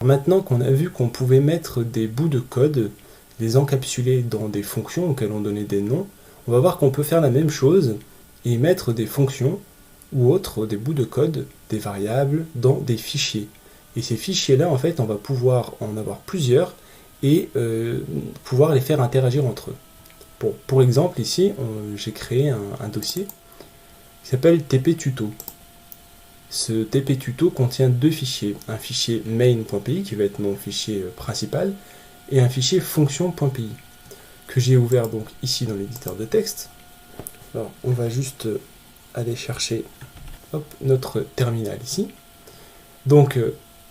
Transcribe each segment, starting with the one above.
Maintenant qu'on a vu qu'on pouvait mettre des bouts de code, les encapsuler dans des fonctions auxquelles on donnait des noms, on va voir qu'on peut faire la même chose et mettre des fonctions ou autres, des bouts de code, des variables, dans des fichiers. Et ces fichiers-là, en fait, on va pouvoir en avoir plusieurs et pouvoir les faire interagir entre eux. Bon, pour exemple, ici, j'ai créé un dossier qui s'appelle tptuto. Ce tptuto contient deux fichiers, un fichier main.py qui va être mon fichier principal et un fichier function.py que j'ai ouvert donc ici dans l'éditeur de texte. Alors on va juste aller chercher notre terminal ici. Donc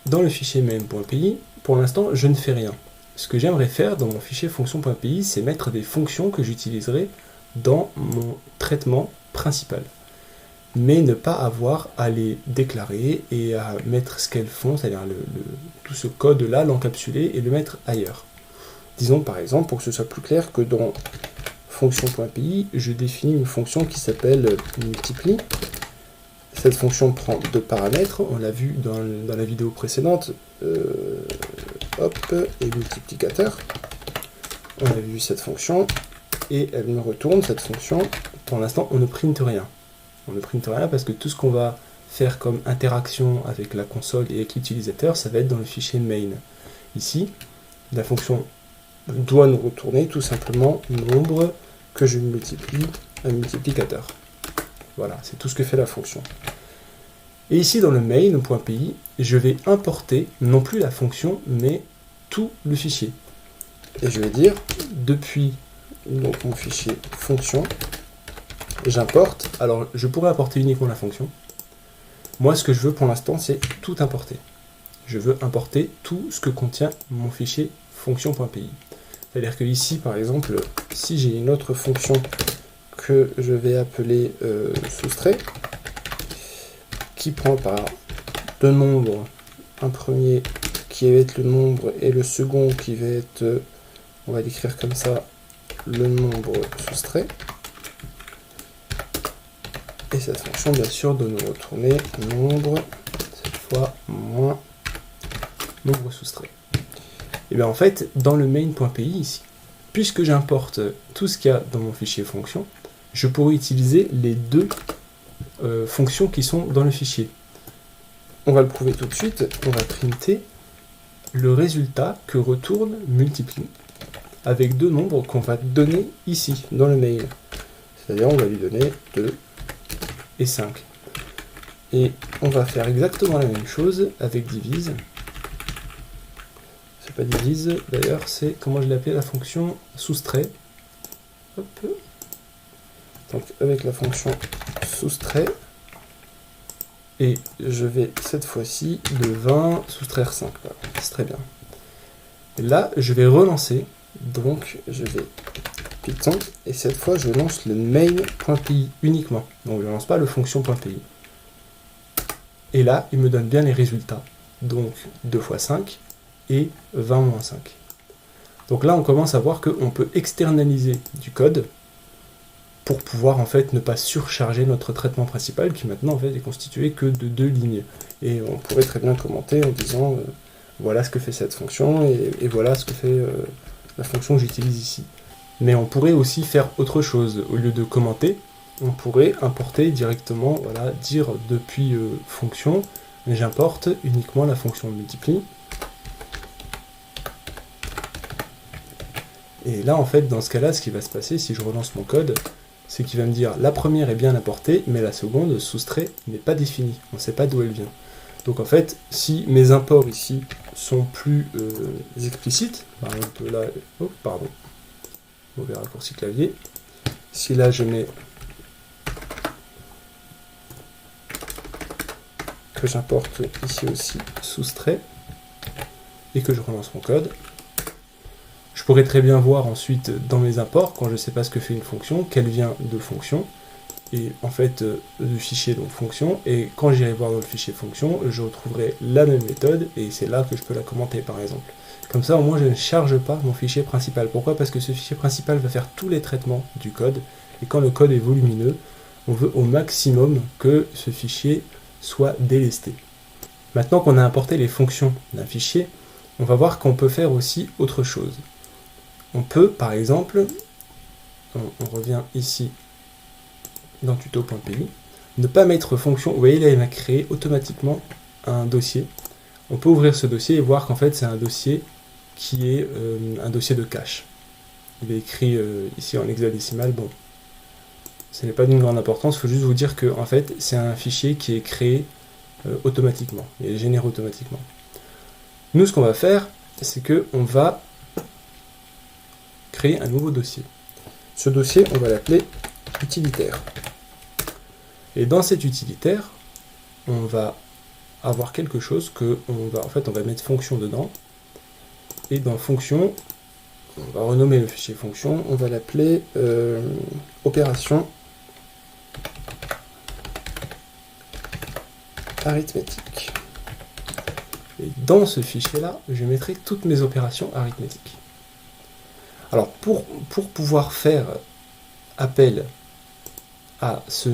dans le fichier main.py, pour l'instant je ne fais rien. Ce que j'aimerais faire dans mon fichier function.py, c'est mettre des fonctions que j'utiliserai dans mon traitement principal, mais ne pas avoir à les déclarer et à mettre ce qu'elles font, c'est-à-dire tout ce code-là, l'encapsuler et le mettre ailleurs. Disons par exemple, pour que ce soit plus clair, que dans fonction.py, je définis une fonction qui s'appelle multiplie. Cette fonction prend deux paramètres, on l'a vu dans la vidéo précédente, et multiplicateur. On a vu cette fonction, et elle me retourne cette fonction. Pour l'instant, on ne printe rien. On ne printe rien parce que tout ce qu'on va faire comme interaction avec la console et avec l'utilisateur, ça va être dans le fichier main. Ici, la fonction doit nous retourner tout simplement nombre que je multiplie un multiplicateur. Voilà, c'est tout ce que fait la fonction. Et ici dans le main.py, je vais importer non plus la fonction, mais tout le fichier. Et je vais dire, depuis donc, mon fichier fonction, j'importe. Alors je pourrais importer uniquement la fonction. Moi ce que je veux pour l'instant c'est tout importer. Je veux importer tout ce que contient mon fichier fonction.py. C'est-à-dire que ici par exemple, si j'ai une autre fonction que je vais appeler soustrait, qui prend par deux nombres, un premier qui va être le nombre et le second qui va être, on va l'écrire comme ça, le nombre soustrait. Et cette fonction bien sûr doit nous retourner nombre, cette fois moins nombre soustrait. Et bien en fait, dans le main.py ici, puisque j'importe tout ce qu'il y a dans mon fichier fonction, je pourrais utiliser les deux fonctions qui sont dans le fichier. On va le prouver tout de suite, on va printer le résultat que retourne multiplie avec deux nombres qu'on va donner ici, dans le mail. C'est-à-dire on va lui donner 2 et 5. Et on va faire exactement la même chose avec divise. C'est pas divise, d'ailleurs c'est, comment je l'ai appelé, la fonction soustrait. Hop. Donc avec la fonction soustrait, et je vais cette fois-ci de 20 soustraire 5. Voilà, c'est très bien. Et là, je vais relancer, donc je vais Python, et cette fois je lance le main.py uniquement. Donc je ne lance pas le fonction.py. Et là, il me donne bien les résultats. Donc 2 fois 5 et 20 moins 5. Donc là, on commence à voir qu'on peut externaliser du code pour pouvoir en fait ne pas surcharger notre traitement principal qui maintenant en fait est constitué que de 2 lignes. Et on pourrait très bien commenter en disant voilà ce que fait cette fonction et voilà ce que fait la fonction que j'utilise ici. Mais on pourrait aussi faire autre chose. Au lieu de commenter, on pourrait importer directement, voilà, dire depuis fonction, j'importe uniquement la fonction multiplie. Et là en fait dans ce cas-là, ce qui va se passer si je relance mon code, c'est qu'il va me dire la première est bien importée, mais la seconde, soustrait, n'est pas définie. On ne sait pas d'où elle vient. Donc en fait, si mes imports ici sont plus explicites, par exemple là, oh pardon, mauvais raccourci clavier, si là je mets que j'importe ici aussi soustrait, et que je relance mon code, je pourrais très bien voir ensuite dans mes imports, quand je ne sais pas ce que fait une fonction, qu'elle vient de fonction, et en fait du fichier donc fonction, et quand j'irai voir dans le fichier fonction, je retrouverai la même méthode, et c'est là que je peux la commenter par exemple. Comme ça au moins je ne charge pas mon fichier principal. Pourquoi? Parce que ce fichier principal va faire tous les traitements du code, et quand le code est volumineux, on veut au maximum que ce fichier soit délesté. Maintenant qu'on a importé les fonctions d'un fichier, on va voir qu'on peut faire aussi autre chose. On peut, par exemple, on revient ici dans tuto.py, ne pas mettre fonction. Vous voyez là, il m'a créé automatiquement un dossier. On peut ouvrir ce dossier et voir qu'en fait c'est un dossier qui est un dossier de cache. Il est écrit ici en hexadécimal. Bon, ce n'est pas d'une grande importance, il faut juste vous dire que en fait c'est un fichier qui est créé automatiquement, il est généré automatiquement. Nous, ce qu'on va faire, c'est que on va créer un nouveau dossier. Ce dossier, on va l'appeler utilitaire. Et dans cet utilitaire, on va avoir quelque chose que on va mettre fonction dedans. Et dans fonction, on va renommer le fichier fonction, on va l'appeler opération arithmétique. Et dans ce fichier-là, je mettrai toutes mes opérations arithmétiques. Alors, pour pouvoir faire appel à ce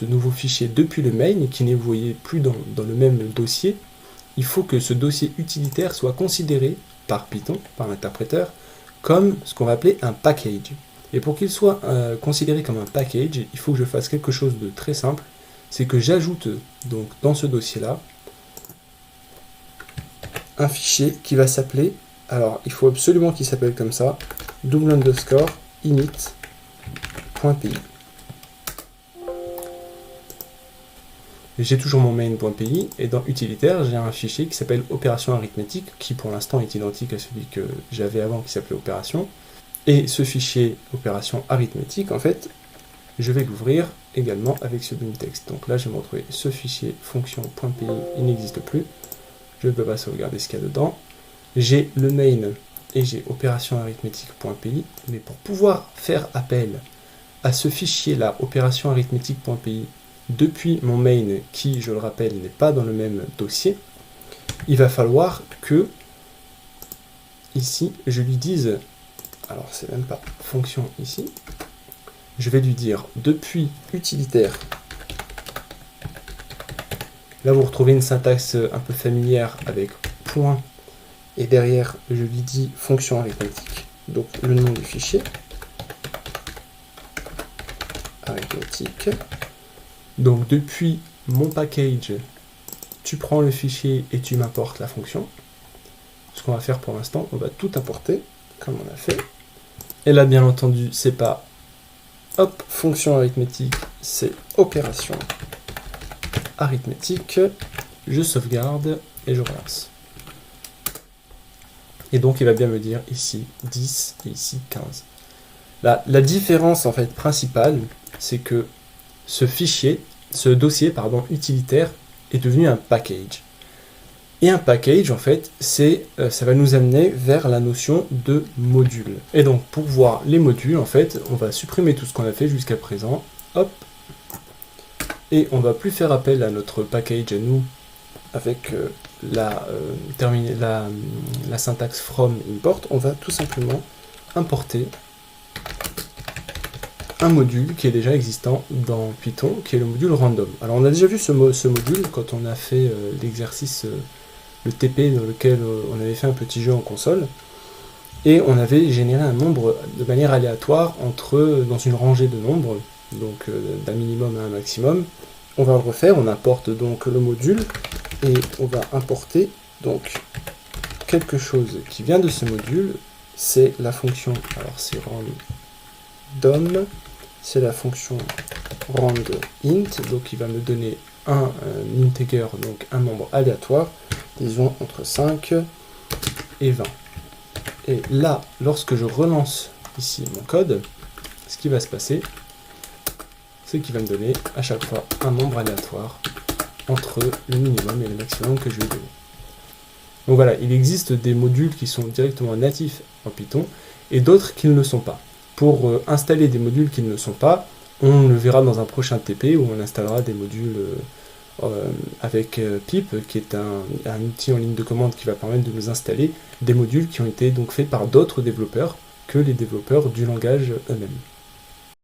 nouveau fichier depuis le main, qui n'évolue plus dans le même dossier, il faut que ce dossier utilitaire soit considéré par Python, par l'interpréteur, comme ce qu'on va appeler un package. Et pour qu'il soit considéré comme un package, il faut que je fasse quelque chose de très simple, c'est que j'ajoute donc dans ce dossier-là un fichier qui va s'appeler, alors il faut absolument qu'il s'appelle comme ça, _init.py. J'ai toujours mon main.py et dans utilitaire, j'ai un fichier qui s'appelle opération arithmétique, qui pour l'instant est identique à celui que j'avais avant qui s'appelait opération. Et ce fichier opération arithmétique, en fait, je vais l'ouvrir également avec ce bin text. Donc là, je vais me retrouver ce fichier fonction.py, il n'existe plus. Je ne peux pas sauvegarder ce qu'il y a dedans. J'ai le main et j'ai opération arithmétique.py, mais pour pouvoir faire appel à ce fichier-là, opération arithmétique.py, depuis mon main, qui, je le rappelle, n'est pas dans le même dossier, il va falloir que, ici, je lui dise, alors c'est même pas fonction ici, je vais lui dire depuis utilitaire. Là, vous retrouvez une syntaxe un peu familière avec point, et derrière, je lui dis fonction arithmétique, donc le nom du fichier, arithmétique. Donc depuis mon package, tu prends le fichier et tu m'importes la fonction. Ce qu'on va faire pour l'instant, on va tout importer, comme on a fait. Et là, bien entendu, c'est pas hop, fonction arithmétique, c'est opération arithmétique. Je sauvegarde et je relance. Et donc il va bien me dire ici 10 et ici 15. La différence en fait principale, c'est que ce dossier utilitaire est devenu un package. Et un package, en fait, ça va nous amener vers la notion de module. Et donc, pour voir les modules, en fait, on va supprimer tout ce qu'on a fait jusqu'à présent. Hop. Et on va plus faire appel à notre package à nous avec la syntaxe from import. On va tout simplement importer un module qui est déjà existant dans Python, qui est le module random. Alors on a déjà vu ce module quand on a fait l'exercice, le TP dans lequel on avait fait un petit jeu en console, et on avait généré un nombre de manière aléatoire dans une rangée de nombres, donc d'un minimum à un maximum. On va le refaire, on importe donc le module, et on va importer donc quelque chose qui vient de ce module, c'est la fonction, alors c'est random, c'est la fonction rand int, donc il va me donner un integer, donc un nombre aléatoire, disons entre 5 et 20. Et là, lorsque je relance ici mon code, ce qui va se passer, c'est qu'il va me donner à chaque fois un nombre aléatoire entre le minimum et le maximum que je vais donner. Donc voilà, il existe des modules qui sont directement natifs en Python et d'autres qui ne le sont pas. Pour installer des modules qui ne le sont pas, on le verra dans un prochain TP où on installera des modules avec pip, qui est un outil en ligne de commande qui va permettre de nous installer des modules qui ont été donc faits par d'autres développeurs que les développeurs du langage eux-mêmes.